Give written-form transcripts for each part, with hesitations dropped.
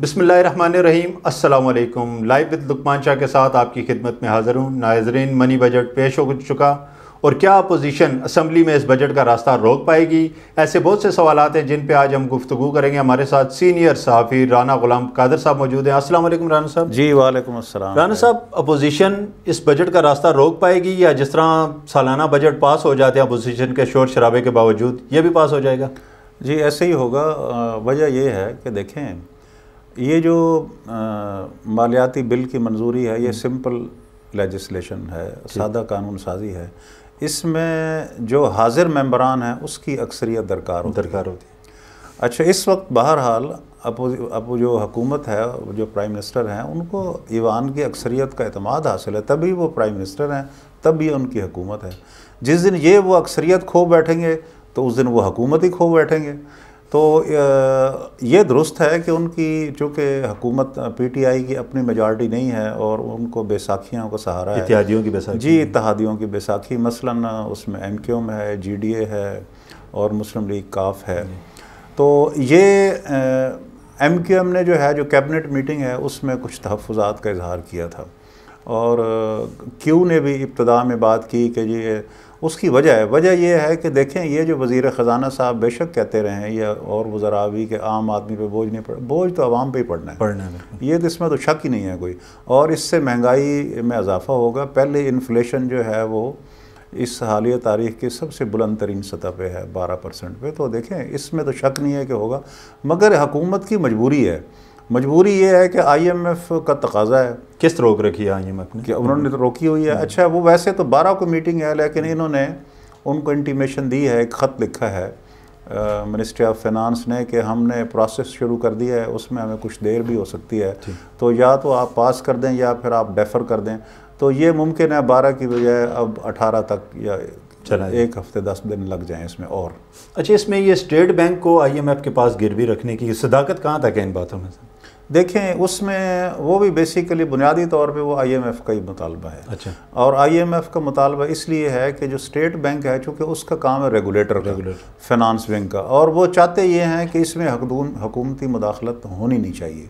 بسم اللہ الرحمن الرحیم، السلام علیکم۔ لائیو وتھ لقمان شاہ کے ساتھ آپ کی خدمت میں حاضر ہوں۔ ناظرین، منی بجٹ پیش ہو چکا، اور کیا اپوزیشن اسمبلی میں اس بجٹ کا راستہ روک پائے گی؟ ایسے بہت سے سوالات ہیں جن پہ آج ہم گفتگو کریں گے۔ ہمارے ساتھ سینئر صحافی رانا غلام قادر صاحب موجود ہیں۔ السلام علیکم رانا صاحب۔ جی وعلیکم السلام۔ رانا صاحب، اپوزیشن اس بجٹ کا راستہ روک پائے گی، یا جس طرح سالانہ بجٹ پاس ہو جاتے ہیں اپوزیشن کے شور شرابے کے باوجود یہ بھی پاس ہو جائے گا؟ جی ایسے ہی ہوگا۔ وجہ یہ ہے کہ دیکھیں، یہ جو مالیاتی بل کی منظوری ہے یہ سمپل لیجسلیشن ہے، سادہ قانون سازی ہے۔ اس میں جو حاضر ممبران ہیں اس کی اکثریت درکار ہوتی ہے۔ اچھا، اس وقت بہرحال اب جو حکومت ہے، جو پرائم منسٹر ہیں، ان کو ایوان کی اکثریت کا اعتماد حاصل ہے، تبھی وہ پرائم منسٹر ہیں، تب یہ ان کی حکومت ہے۔ جس دن یہ وہ اکثریت کھو بیٹھیں گے تو اس دن وہ حکومت ہی کھو بیٹھیں گے۔ تو یہ درست ہے کہ ان کی چونکہ حکومت پی ٹی آئی کی اپنی میجارٹی نہیں ہے اور ان کو بیساکھیوں کا سہارا ہے، اتحادیوں کی بیساکھی۔ جی، اتحادیوں کی بیساکھی، مثلاً اس میں ایم کیو ایم ہے، جی ڈی اے ہے اور مسلم لیگ کاف ہے۔ تو یہ ایم کیو ایم نے جو ہے، جو کیبنٹ میٹنگ ہے، اس میں کچھ تحفظات کا اظہار کیا تھا، اور کیو نے بھی ابتدا میں بات کی کہ یہ اس کی وجہ یہ ہے کہ دیکھیں، یہ جو وزیر خزانہ صاحب بے شک کہتے رہے ہیں، یا اور وزراء بھی، کہ عام آدمی پہ بوجھ نہیں پڑ، بوجھ تو عوام پہ ہی پڑنا ہے، یہ تو اس میں تو شک ہی نہیں ہے کوئی، اور اس سے مہنگائی میں اضافہ ہوگا۔ پہلے انفلیشن جو ہے وہ اس حالیہ تاریخ کی سب سے بلند ترین سطح پہ ہے، 12% پہ، تو دیکھیں اس میں تو شک نہیں ہے کہ ہوگا، مگر حکومت کی مجبوری ہے۔ مجبوری یہ ہے کہ آئی ایم ایف کا تقاضا ہے۔ کس روک رکھی ہے آئی ایم ایف نے؟ کہ انہوں نے تو روکی ہوئی ہے۔ اچھا، وہ ویسے تو 12 کو میٹنگ ہے، لیکن انہوں نے ان کو انٹیمیشن دی ہے، ایک خط لکھا ہے منسٹری آف فینانس نے کہ ہم نے پروسیس شروع کر دیا ہے، اس میں ہمیں کچھ دیر بھی ہو سکتی ہے، تو یا تو آپ پاس کر دیں یا پھر آپ ڈیفر کر دیں۔ تو یہ ممکن ہے 12 کی بجائے اب 18 تک یا ایک ہفتے 10 دن لگ جائیں اس میں اور۔ اچھا، اس میں یہ اسٹیٹ بینک کو آئی ایم ایف کے پاس گروی رکھنے کی صداقت کہاں تک ہے ان باتوں میں سے؟ دیکھیں، اس میں وہ بھی بیسیکلی بنیادی طور پہ وہ آئی ایم ایف کا ہی مطالبہ ہے۔ اچھا، اور آئی ایم ایف کا مطالبہ اس لیے ہے کہ جو اسٹیٹ بینک ہے، چونکہ اس کا کام ہے ریگولیٹر کا، فینانس ونگ کا، اور وہ چاہتے یہ ہیں کہ اس میں حکومتی مداخلت ہونی نہیں چاہیے۔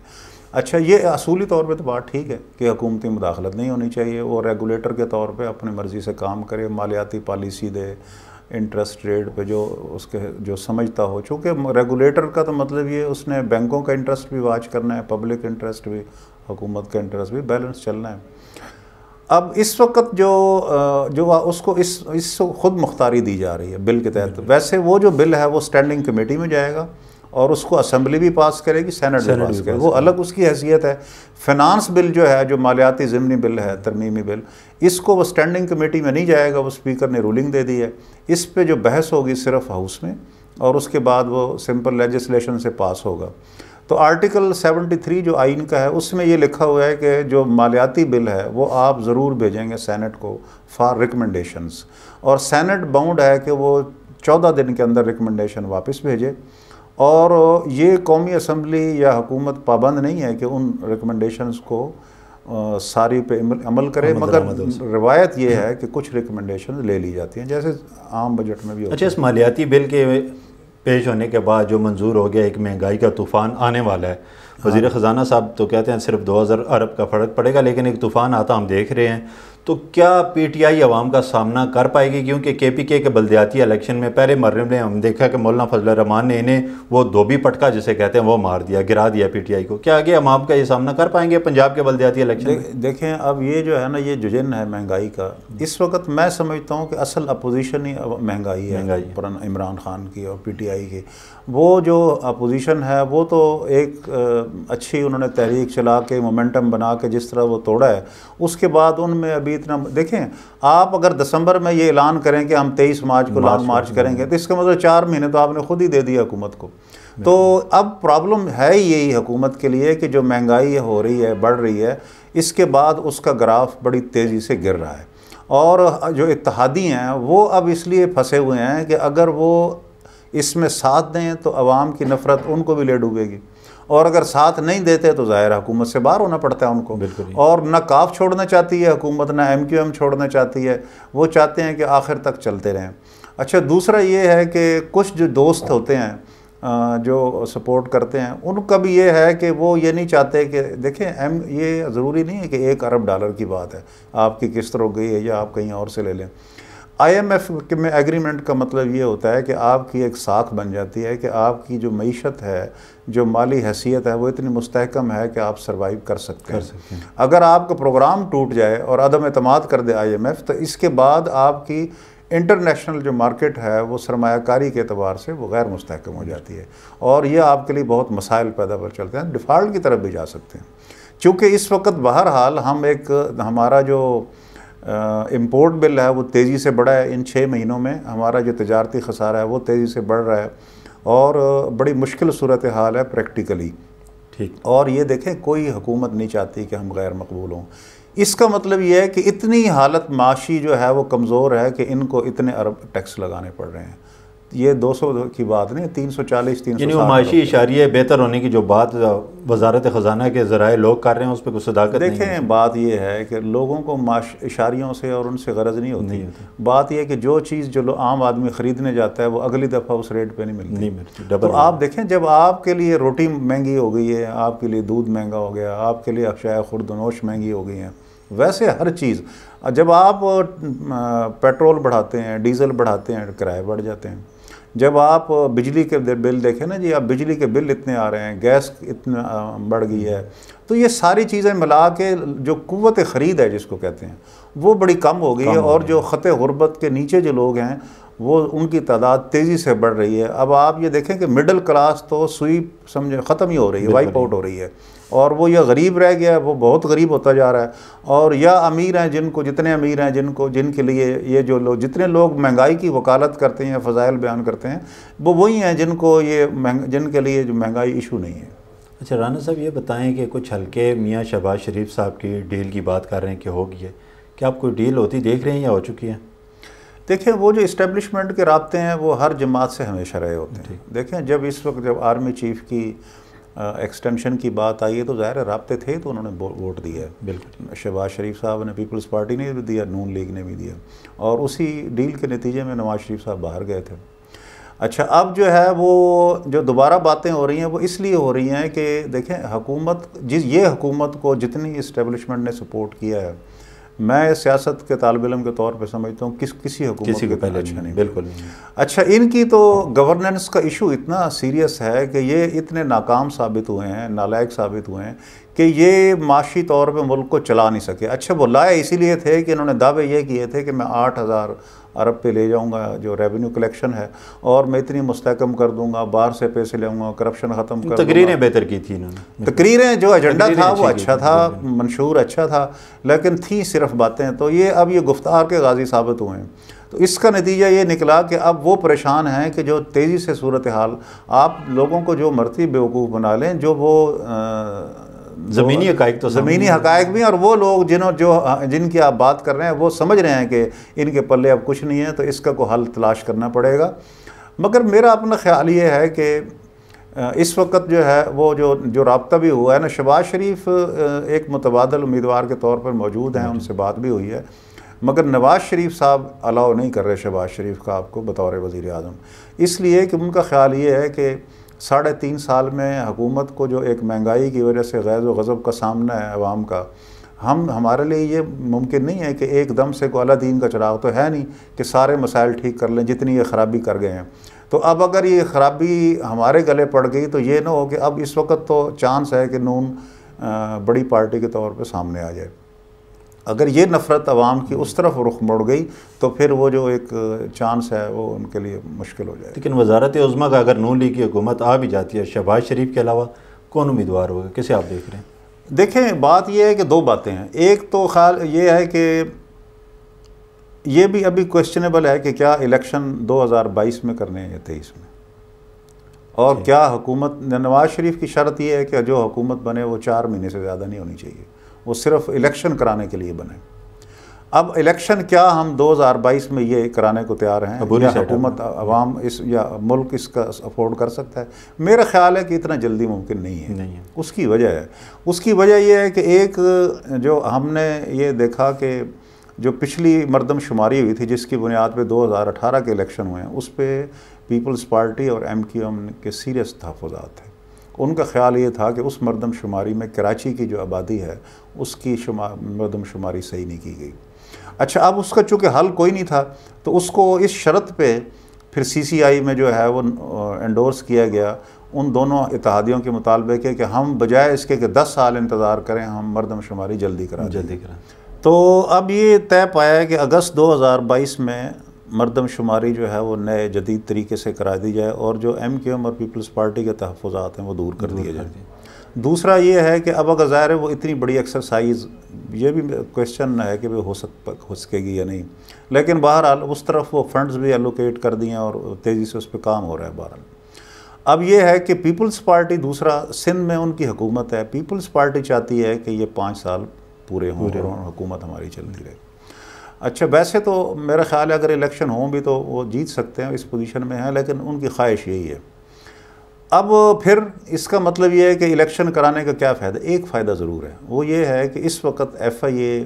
اچھا، یہ اصولی طور پہ تو بات ٹھیک ہے کہ حکومتی مداخلت نہیں ہونی چاہیے، وہ ریگولیٹر کے طور پہ اپنی مرضی سے کام کرے، مالیاتی پالیسی دے، انٹرسٹ ریٹ پہ جو اس کے جو سمجھتا ہو، چونکہ ریگولیٹر کا تو مطلب یہ اس نے بینکوں کا انٹرسٹ بھی واچ کرنا ہے، پبلک انٹرسٹ بھی، حکومت کا انٹرسٹ بھی، بیلنس چلنا ہے۔ اب اس وقت جو اس کو خود مختاری دی جا رہی ہے بل کے تحت، ویسے وہ جو بل ہے وہ اسٹینڈنگ کمیٹی میں جائے گا اور اس کو اسمبلی بھی پاس کرے گی، سینٹ بھی پاس کرے گی، وہ الگ اس کی حیثیت ہے۔ فینانس بل جو ہے، جو مالیاتی ضمنی بل ہے، ترمیمی بل، اس کو وہ اسٹینڈنگ کمیٹی میں نہیں جائے گا، وہ اسپیکر نے رولنگ دے دی ہے، اس پہ جو بحث ہوگی صرف ہاؤس میں، اور اس کے بعد وہ سمپل لیجسلیشن سے پاس ہوگا۔ تو آرٹیکل 73 جو آئین کا ہے، اس میں یہ لکھا ہوا ہے کہ جو مالیاتی بل ہے وہ آپ ضرور بھیجیں گے سینٹ کو فار ریکمنڈیشنز، اور سینٹ باؤنڈ ہے کہ وہ 14 دن کے اندر ریکمنڈیشن واپس بھیجے، اور یہ قومی اسمبلی یا حکومت پابند نہیں ہے کہ ان ریکمنڈیشنز کو ساری پہ عمل کرے، مگر روایت یہ ہے کہ کچھ ریکمنڈیشنز لے لی جاتی ہیں، جیسے عام بجٹ میں بھی ہوتا ہے۔ اچھا، اس مالیاتی بل کے پیش ہونے کے بعد جو منظور ہو گیا، ایک مہنگائی کا طوفان آنے والا ہے، وزیر خزانہ صاحب تو کہتے ہیں صرف 2000 ارب کا فرق پڑے گا، لیکن ایک طوفان آتا ہم دیکھ رہے ہیں، تو کیا پی ٹی آئی عوام کا سامنا کر پائے گی؟ کیونکہ کے پی کے بلدیاتی الیکشن میں پہلے مرحلے میں ہم دیکھا کہ مولانا فضل الرحمان نے انہیں وہ دھوبی پٹکا جسے کہتے ہیں وہ مار دیا، گرا دیا پی ٹی آئی کو۔ کیا آگے عوام کا یہ سامنا کر پائیں گے پنجاب کے بلدیاتی الیکشن میں؟ دیکھیں، اب یہ جو ہے نا، یہ جوجن ہے مہنگائی کا، اس وقت میں سمجھتا ہوں کہ اصل اپوزیشن ہی مہنگائی ہے، عمران خان کی اور پی ٹی آئی کی۔ وہ جو اپوزیشن ہے وہ تو ایک اچھی انہوں نے تحریک چلا کے مومنٹم بنا کے جس طرح وہ توڑا ہے، اس کے بعد ان میں ابھی اتنا، دیکھیں آپ اگر دسمبر میں یہ اعلان کریں کہ ہم 23 مارچ کو لانگ مارچ کریں گے، تو اس کا مطلب 4 مہینے تو آپ نے خود ہی دے دیا حکومت کو۔ تو اب پرابلم ہے یہی حکومت کے لیے کہ جو مہنگائی ہو رہی ہے، بڑھ رہی ہے، اس کے بعد اس کا گراف بڑی تیزی سے گر رہا ہے، اور جو اتحادی ہیں وہ اب اس لیے پھنسے ہوئے ہیں کہ اگر وہ اس میں ساتھ دیں تو عوام کی نفرت ان کو بھی لے ڈوبے گی، اور اگر ساتھ نہیں دیتے تو ظاہر حکومت سے باہر ہونا پڑتا ہے ان کو۔ اور نہ کاف چھوڑنا چاہتی ہے حکومت، نہ ایم کیو ایم چھوڑنا چاہتی ہے، وہ چاہتے ہیں کہ آخر تک چلتے رہیں۔ اچھا، دوسرا یہ ہے کہ کچھ جو دوست ہوتے ہیں جو سپورٹ کرتے ہیں ان کا بھی یہ ہے کہ وہ یہ نہیں چاہتے کہ دیکھیں یہ ضروری نہیں ہے کہ $1 ارب کی بات ہے آپ کی قسط رک گئی ہے یا آپ کہیں اور سے لے لیں. IMF میں ایگریمنٹ کا مطلب یہ ہوتا ہے کہ آپ کی ایک ساکھ بن جاتی ہے کہ آپ کی جو معیشت ہے جو مالی حیثیت ہے وہ اتنی مستحکم ہے کہ آپ سروائیو کر سکتے ہیں. اگر آپ کا پروگرام ٹوٹ جائے اور عدم اعتماد کر دے IMF تو اس کے بعد آپ کی انٹرنیشنل جو مارکیٹ ہے وہ سرمایہ کاری کے اعتبار سے وہ غیر مستحکم ہو جاتی ہے اور یہ آپ کے لیے بہت مسائل پیدا کر چلتے ہیں. ڈیفالٹ کی طرف بھی جا سکتے ہیں چونکہ اس وقت بہرحال ہمارا جو امپورٹ بل ہے وہ تیزی سے بڑھا ہے. ان 6 مہینوں میں ہمارا جو تجارتی خسارہ ہے وہ تیزی سے بڑھ رہا ہے اور بڑی مشکل صورتحال ہے پریکٹیکلی. ٹھیک. اور یہ دیکھیں کوئی حکومت نہیں چاہتی کہ ہم غیر مقبول ہوں. اس کا مطلب یہ ہے کہ اتنی حالت معاشی جو ہے وہ کمزور ہے کہ ان کو اتنے ارب ٹیکس لگانے پڑ رہے ہیں. یہ 200 کی بات نہیں, 340 360. یعنی وہ معاشی اشاریہ بہتر ہونے کی جو بات وزارت خزانہ کے ذرائع لوگ کر رہے ہیں اس پہ کوئی صداقت نہیں ہے. دیکھیں بات یہ ہے کہ لوگوں کو اشاریوں سے اور ان سے غرض نہیں ہوتی. بات یہ ہے کہ جو چیز جو عام آدمی خریدنے جاتا ہے وہ اگلی دفعہ اس ریٹ پہ نہیں ملتی. تو آپ دیکھیں جب آپ کے لیے روٹی مہنگی ہو گئی ہے, آپ کے لیے دودھ مہنگا ہو گیا, آپ کے لیے اشیاء خورد و نوش مہنگی ہو گئی ہیں, ویسے ہر چیز جب آپ پیٹرول بڑھاتے ہیں, ڈیزل بڑھاتے ہیں, کرائے بڑھ جاتے ہیں. جب آپ بجلی کے بل دیکھیں نا جی, آپ بجلی کے بل اتنے آ رہے ہیں, گیس اتنا بڑھ گئی ہے, تو یہ ساری چیزیں ملا کے جو قوت خرید ہے جس کو کہتے ہیں وہ بڑی کم ہو گئی ہے. اور جو خط غربت کے نیچے جو لوگ ہیں وہ ان کی تعداد تیزی سے بڑھ رہی ہے. اب آپ یہ دیکھیں کہ مڈل کلاس تو سویپ سمجھے ختم ہی ہو رہی ہے, وائپ آؤٹ ہو رہی ہے, اور وہ یہ غریب رہ گیا ہے, وہ بہت غریب ہوتا جا رہا ہے. اور یا امیر ہیں جتنے امیر ہیں جن کے لیے یہ جو لوگ جتنے لوگ مہنگائی کی وکالت کرتے ہیں, فضائل بیان کرتے ہیں, وہ وہی ہیں جن کے لیے جو مہنگائی ایشو نہیں ہے. اچھا رانا صاحب یہ بتائیں کہ کچھ حلقے میاں شہباز شریف صاحب کی ڈیل کی بات کر رہے ہیں کہ ہو گئی ہے, کیا آپ کوئی ڈیل ہوتی دیکھ رہے ہیں یا ہو چکی ہے؟ دیکھیں وہ جو اسٹیبلشمنٹ کے رابطے ہیں وہ ہر جماعت سے ہمیشہ رہے ہوتے ہیں. دیکھیں جب اس وقت جب آرمی چیف کی ایکسٹینشن کی بات آئی ہے تو ظاہر ہے رابطے تھے تو انہوں نے ووٹ دیا ہے. بالکل شہباز شریف صاحب نے پیپلز پارٹی نے بھی دیا, نون لیگ نے بھی دیا, اور اسی ڈیل کے نتیجے میں نواز شریف صاحب باہر گئے تھے. اچھا اب جو ہے وہ جو دوبارہ باتیں ہو رہی ہیں وہ اس لیے ہو رہی ہیں کہ دیکھیں یہ حکومت کو جتنی اسٹیبلشمنٹ نے سپورٹ کیا ہے, میں سیاست کے طالب علم کے طور پہ سمجھتا ہوں کسی حکومت کو پہلے اچھا نہیں. بالکل نہیں. اچھا ان کی تو گورننس کا ایشو اتنا سیریس ہے کہ یہ اتنے ناکام ثابت ہوئے ہیں, نالائق ثابت ہوئے ہیں کہ یہ معاشی طور پہ ملک کو چلا نہیں سکے. اچھا وہ لائے اسی لیے تھے کہ انہوں نے دعوے یہ کیے تھے کہ میں 8,000 ارب پہ لے جاؤں گا جو ریونیو کلیکشن ہے, اور میں اتنی مستحکم کر دوں گا, باہر سے پیسے لے آؤں گا, کرپشن ختم کر دوں گا. تقریریں بہتر کی تھی انہوں نے. تقریریں جو ایجنڈا تھا وہ اچھا تھا, منشور اچھا تھا, لیکن تھیں صرف باتیں. تو یہ اب یہ گفتار کے غازی ثابت ہوئے ہیں. تو اس کا نتیجہ یہ نکلا کہ اب وہ پریشان ہیں کہ جو تیزی سے صورتحال, آپ لوگوں کو جو مرضی بیوقوف بنا لیں, جو وہ زمینی حقائق تو زمینی حقائق بھی, اور وہ لوگ جن کی آپ بات کر رہے ہیں وہ سمجھ رہے ہیں کہ ان کے پلے اب کچھ نہیں ہے, تو اس کا کوئی حل تلاش کرنا پڑے گا. مگر میرا اپنا خیال یہ ہے کہ اس وقت جو ہے وہ جو رابطہ بھی ہوا ہے نا, شہباز شریف ایک متبادل امیدوار کے طور پر موجود ہیں, ان سے بات بھی ہوئی ہے, مگر نواز شریف صاحب الاؤ نہیں کر رہے شہباز شریف کا آپ کو بطور وزیر اعظم, اس لیے کہ ان کا خیال یہ ہے کہ 3.5 سال میں حکومت کو جو ایک مہنگائی کی وجہ سے غیظ و غضب کا سامنا ہے عوام کا, ہمارے لیے یہ ممکن نہیں ہے کہ ایک دم سے کوئی اللہ دین کا چراغ تو ہے نہیں کہ سارے مسائل ٹھیک کر لیں جتنی یہ خرابی کر گئے ہیں. تو اب اگر یہ خرابی ہمارے گلے پڑ گئی تو یہ نہ ہو کہ اب اس وقت تو چانس ہے کہ نون بڑی پارٹی کے طور پہ سامنے آ جائے. اگر یہ نفرت عوام کی اس طرف رخ مڑ گئی تو پھر وہ جو ایک چانس ہے وہ ان کے لیے مشکل ہو جائے. لیکن وزارت عظمیٰ کا اگر نون لیگ کی حکومت آ بھی جاتی ہے, شہباز شریف کے علاوہ کون امیدوار ہوگا, کسے آپ دیکھ رہے ہیں؟ دیکھیں بات یہ ہے کہ 2 باتیں ہیں. ایک تو خیال یہ ہے کہ یہ بھی ابھی کویسچنیبل ہے کہ کیا الیکشن 2022 میں کرنے ہیں یا 23 میں, اور کیا حکومت. نواز شریف کی شرط یہ ہے کہ جو حکومت بنے وہ 4 مہینے سے زیادہ نہیں ہونی چاہیے, وہ صرف الیکشن کرانے کے لیے بنے. اب الیکشن کیا ہم 2022 میں یہ کرانے کو تیار ہیں, یا حکومت عوام یا ملک اس کا افورڈ کر سکتا ہے؟ میرا خیال ہے کہ اتنا جلدی ممکن نہیں ہے. اس کی وجہ یہ ہے کہ ایک جو ہم نے یہ دیکھا کہ جو پچھلی مردم شماری ہوئی تھی جس کی بنیاد پہ 2018 کے الیکشن ہوئے ہیں, اس پہ پیپلز پارٹی اور MQM کے سیریس تحفظات تھے. ان کا خیال یہ تھا کہ اس مردم شماری میں کراچی کی جو آبادی ہے اس کی مردم شماری صحیح نہیں کی گئی. اچھا اب اس کا چونکہ حل کوئی نہیں تھا تو اس کو اس شرط پہ پھر CCI میں جو ہے وہ انڈورس کیا گیا ان دونوں اتحادیوں کے مطالبے کے کہ ہم بجائے اس کے کہ 10 سال انتظار کریں ہم مردم شماری جلدی کرا دیں. تو اب یہ طے پایا ہے کہ اگست 2022 میں مردم شماری جو ہے وہ نئے جدید طریقے سے کرا دی جائے اور جو MQM اور پیپلز پارٹی کے تحفظات ہیں وہ دور کر دیے جائیں. دوسرا یہ ہے کہ اب اگر ظاہر ہے وہ اتنی بڑی ایکسرسائز یہ بھی کویشچن ہے کہ ہو سکے گی یا نہیں, لیکن بہرحال اس طرف وہ فنڈز بھی الوکیٹ کر دیے اور تیزی سے اس پہ کام ہو رہا ہے. بہرحال اب یہ ہے کہ پیپلز پارٹی دوسرا سندھ میں ان کی حکومت ہے, پیپلز پارٹی چاہتی ہے کہ یہ 5 سال پورے ہوں اور حکومت ہماری چلتی رہے. اچھا ویسے تو میرا خیال ہے اگر الیکشن ہوں بھی تو وہ جیت سکتے ہیں, اس پوزیشن میں ہیں, لیکن ان کی خواہش یہی ہے. اب پھر اس کا مطلب یہ ہے کہ الیکشن کرانے کا کیا فائدہ؟ ایک فائدہ ضرور ہے, وہ یہ ہے کہ اس وقت FIA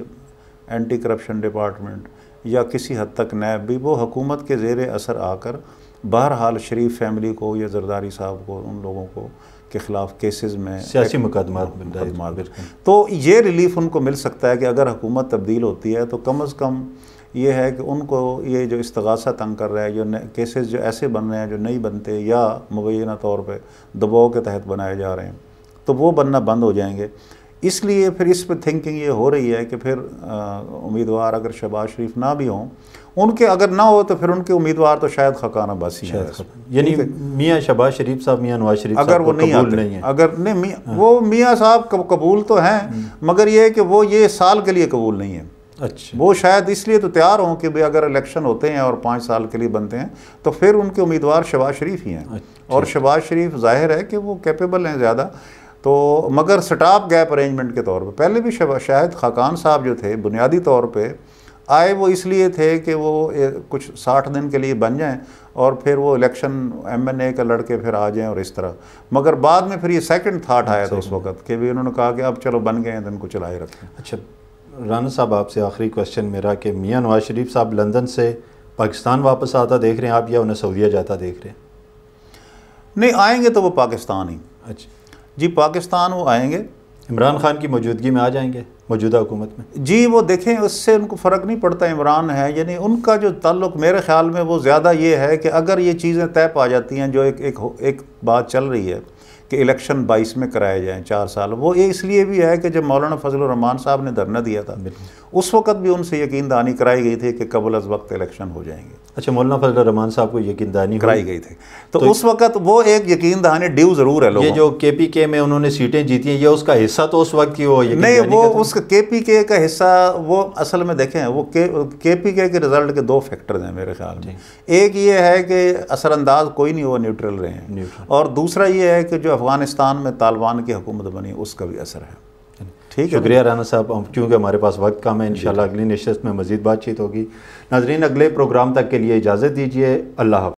اینٹی کرپشن ڈپارٹمنٹ یا کسی حد تک نیب بھی وہ حکومت کے زیر اثر آ کر بہرحال شریف فیملی کو یا زرداری صاحب کو ان لوگوں کو کے خلاف کیسز میں سیاسی مقدمات تو یہ ریلیف ان کو مل سکتا ہے کہ اگر حکومت تبدیل ہوتی ہے تو کم از کم یہ ہے کہ ان کو یہ جو استغاثہ تنگ کر رہا ہے, جو کیسز جو ایسے بن رہے ہیں جو نہیں بنتے یا مبینہ طور پہ دباؤ کے تحت بنائے جا رہے ہیں, تو وہ بننا بند ہو جائیں گے. اس لیے پھر اس پہ تھنکنگ یہ ہو رہی ہے کہ پھر امیدوار اگر شہباز شریف نہ بھی ہوں, ان کے اگر نہ ہو تو پھر ان کے امیدوار تو شاید خاقان عباسی ہیں. یعنی میاں شہباز شریف صاحب, میاں نواز شریف اگر وہ نہیں آتے ہیں, اگر نہیں وہ میاں صاحب قبول تو ہیں مگر یہ ہے کہ وہ یہ سال کے لیے قبول نہیں ہے. اچھا وہ شاید اس لیے تو تیار ہوں کہ اگر الیکشن ہوتے ہیں اور 5 سال کے لیے بنتے ہیں تو پھر ان کے امیدوار شہباز شریف ہی ہیں. اور شہباز شریف ظاہر ہے کہ وہ کیپیبل ہیں زیادہ, تو مگر سٹاپ گیپ ارینجمنٹ کے طور پہ پہلے بھی شاید خاقان صاحب جو تھے بنیادی طور پہ آئے وہ اس لیے تھے کہ وہ کچھ 60 دن کے لیے بن جائیں اور پھر وہ الیکشن MNA کا لڑکے پھر آ جائیں اور اس طرح, مگر بعد میں پھر یہ سیکنڈ تھاٹ آیا تھا اس وقت کہ بھی انہوں نے کہا کہ اب چلو بن گئے ہیں تو ان کو چلائے رکھیں. اچھا رانا صاحب آپ سے آخری کویشچن میرا کہ میاں نواز شریف صاحب لندن سے پاکستان واپس آتا دیکھ رہے ہیں آپ یا انہیں سعودیہ جاتا دیکھ رہے ہیں؟ نہیں آئیں گے تو وہ پاکستان ہی. اچھا جی پاکستان وہ آئیں گے. عمران خان کی موجودگی میں آ جائیں گے موجودہ حکومت میں؟ جی وہ دیکھیں اس سے ان کو فرق نہیں پڑتا عمران ہے, یعنی ان کا جو تعلق میرے خیال میں وہ زیادہ یہ ہے کہ اگر یہ چیزیں طے پا جاتی ہیں جو ایک بات چل رہی ہے کہ الیکشن 22 میں کرائے جائیں 4 سال, وہ اس لیے بھی ہے کہ جب مولانا فضل الرحمان صاحب نے دھرنا دیا تھا اس وقت بھی ان سے یقین دہانی کرائی گئی تھی کہ قبل از وقت الیکشن ہو جائیں گے. اچھا مولانا فضل الرحمان صاحب کو یقین دہانی کرائی گئی تھی تو اس وقت وہ ایک یقین دہانی ڈیو ضرور ہے لوگوں. یہ جو KPK میں انہوں نے سیٹیں جیتی ہیں یہ اس کا حصہ تو اس وقت کی وہ نہیں, وہ اس کا KPK کا حصہ وہ اصل میں دیکھیں وہ KPK کے رزلٹ کے 2 فیکٹرز ہیں میرے خیال میں. ایک یہ ہے کہ اثر انداز کوئی نہیں, وہ نیوٹرل رہے ہیں, اور دوسرا یہ ہے کہ جو افغانستان میں طالبان کی حکومت بنی اس کا بھی اثر ہے. ٹھیک ہے, شکریہ رانا صاحب, کیونکہ ہمارے پاس وقت کم ہے, انشاءاللہ اگلی نشست میں مزید بات چیت ہوگی. ناظرین اگلے پروگرام تک کے لیے اجازت دیجیے, اللہ حافظ.